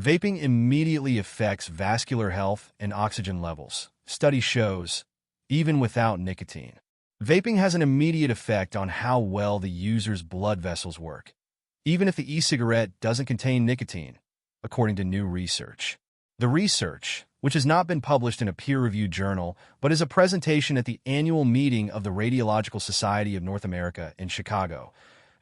Vaping immediately affects vascular health and oxygen levels, study shows, even without nicotine. Vaping has an immediate effect on how well the user's blood vessels work, even if the e-cigarette doesn't contain nicotine, according to new research. The research, which has not been published in a peer-reviewed journal, but is a presentation at the annual meeting of the Radiological Society of North America in Chicago,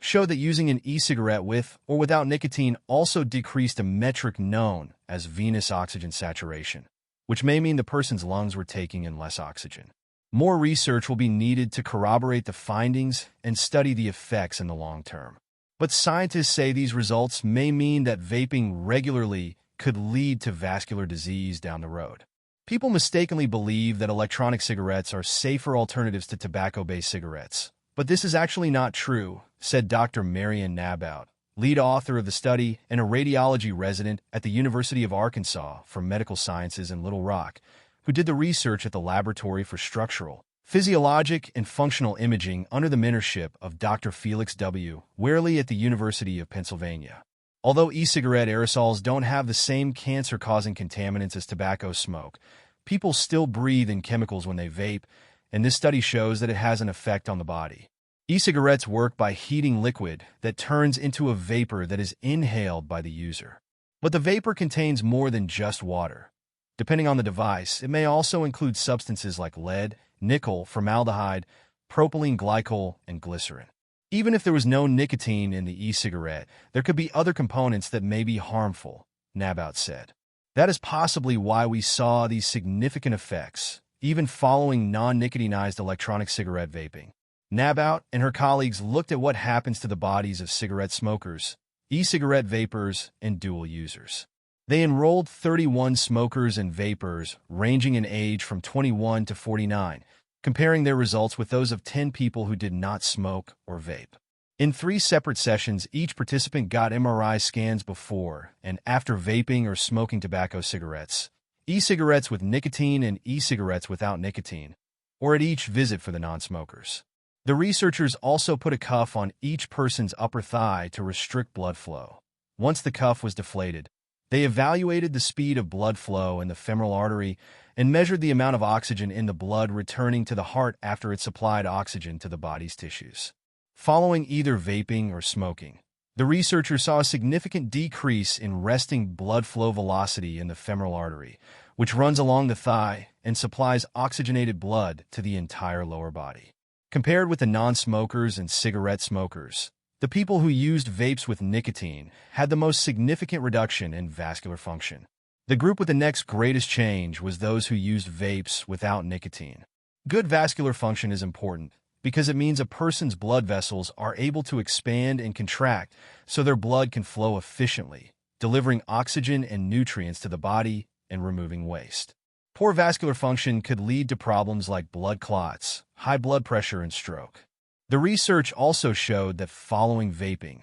showed that using an e-cigarette with or without nicotine also decreased a metric known as venous oxygen saturation, which may mean the person's lungs were taking in less oxygen. More research will be needed to corroborate the findings and study the effects in the long term. But scientists say these results may mean that vaping regularly could lead to vascular disease down the road. People mistakenly believe that electronic cigarettes are safer alternatives to tobacco-based cigarettes. But this is actually not true, said Dr. Marian Nabout, lead author of the study and a radiology resident at the University of Arkansas for Medical Sciences in Little Rock, who did the research at the Laboratory for Structural, Physiologic, and Functional Imaging under the mentorship of Dr. Felix W. Wehrle at the University of Pennsylvania. Although e-cigarette aerosols don't have the same cancer-causing contaminants as tobacco smoke, people still breathe in chemicals when they vape, and this study shows that it has an effect on the body. E-cigarettes work by heating liquid that turns into a vapor that is inhaled by the user. But the vapor contains more than just water. Depending on the device, it may also include substances like lead, nickel, formaldehyde, propylene glycol, and glycerin. Even if there was no nicotine in the e-cigarette, there could be other components that may be harmful, Nabout said. That is possibly why we saw these significant effects, even following non-nicotinized electronic cigarette vaping. Nabout and her colleagues looked at what happens to the bodies of cigarette smokers, e-cigarette vapors, and dual users. They enrolled 31 smokers and vapors ranging in age from 21 to 49, comparing their results with those of 10 people who did not smoke or vape. In 3 separate sessions, each participant got MRI scans before and after vaping or smoking tobacco cigarettes, e-cigarettes with nicotine and e-cigarettes without nicotine, or at each visit for the non-smokers. The researchers also put a cuff on each person's upper thigh to restrict blood flow. Once the cuff was deflated, they evaluated the speed of blood flow in the femoral artery and measured the amount of oxygen in the blood returning to the heart after it supplied oxygen to the body's tissues. Following either vaping or smoking, the researchers saw a significant decrease in resting blood flow velocity in the femoral artery, which runs along the thigh and supplies oxygenated blood to the entire lower body. Compared with the non-smokers and cigarette smokers, the people who used vapes with nicotine had the most significant reduction in vascular function. The group with the next greatest change was those who used vapes without nicotine. Good vascular function is important because it means a person's blood vessels are able to expand and contract so their blood can flow efficiently, delivering oxygen and nutrients to the body and removing waste. Poor vascular function could lead to problems like blood clots, high blood pressure, and stroke. The research also showed that following vaping,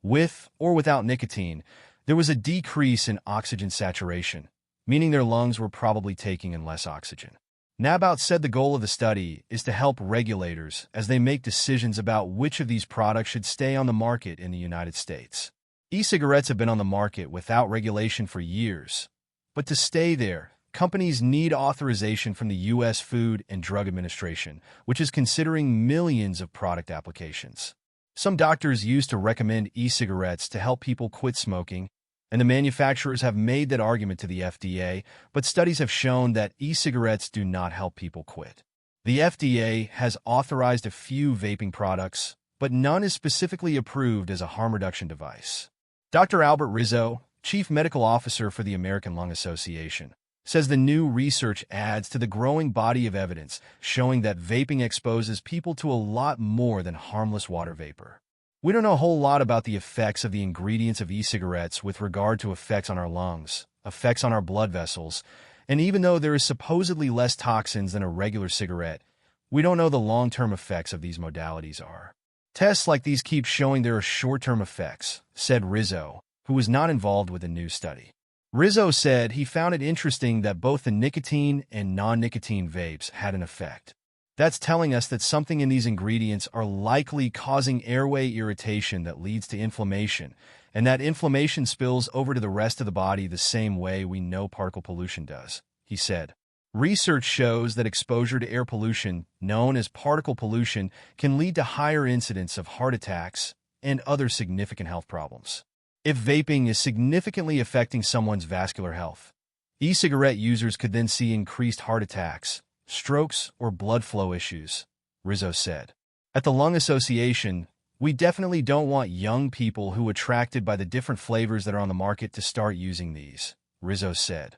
with or without nicotine, there was a decrease in oxygen saturation, meaning their lungs were probably taking in less oxygen. Nabout said the goal of the study is to help regulators as they make decisions about which of these products should stay on the market in the United States. E-cigarettes have been on the market without regulation for years, but to stay there, companies need authorization from the U.S. Food and Drug Administration, which is considering millions of product applications. Some doctors used to recommend e-cigarettes to help people quit smoking, and the manufacturers have made that argument to the FDA, but studies have shown that e-cigarettes do not help people quit. The FDA has authorized a few vaping products, but none is specifically approved as a harm reduction device. Dr. Albert Rizzo, Chief Medical Officer for the American Lung Association, says the new research adds to the growing body of evidence showing that vaping exposes people to a lot more than harmless water vapor. We don't know a whole lot about the effects of the ingredients of e-cigarettes with regard to effects on our lungs, effects on our blood vessels, and even though there is supposedly less toxins than a regular cigarette, we don't know the long-term effects of these modalities are. Tests like these keep showing there are short-term effects, said Rizzo, who was not involved with the new study. Rizzo said he found it interesting that both the nicotine and non-nicotine vapes had an effect. That's telling us that something in these ingredients are likely causing airway irritation that leads to inflammation and that inflammation spills over to the rest of the body the same way we know particle pollution does, he said. Research shows that exposure to air pollution, known as particle pollution, can lead to higher incidence of heart attacks and other significant health problems. If vaping is significantly affecting someone's vascular health, e-cigarette users could then see increased heart attacks, strokes, or blood flow issues, Rizzo said. At the Lung Association, we definitely don't want young people who are attracted by the different flavors that are on the market to start using these, Rizzo said.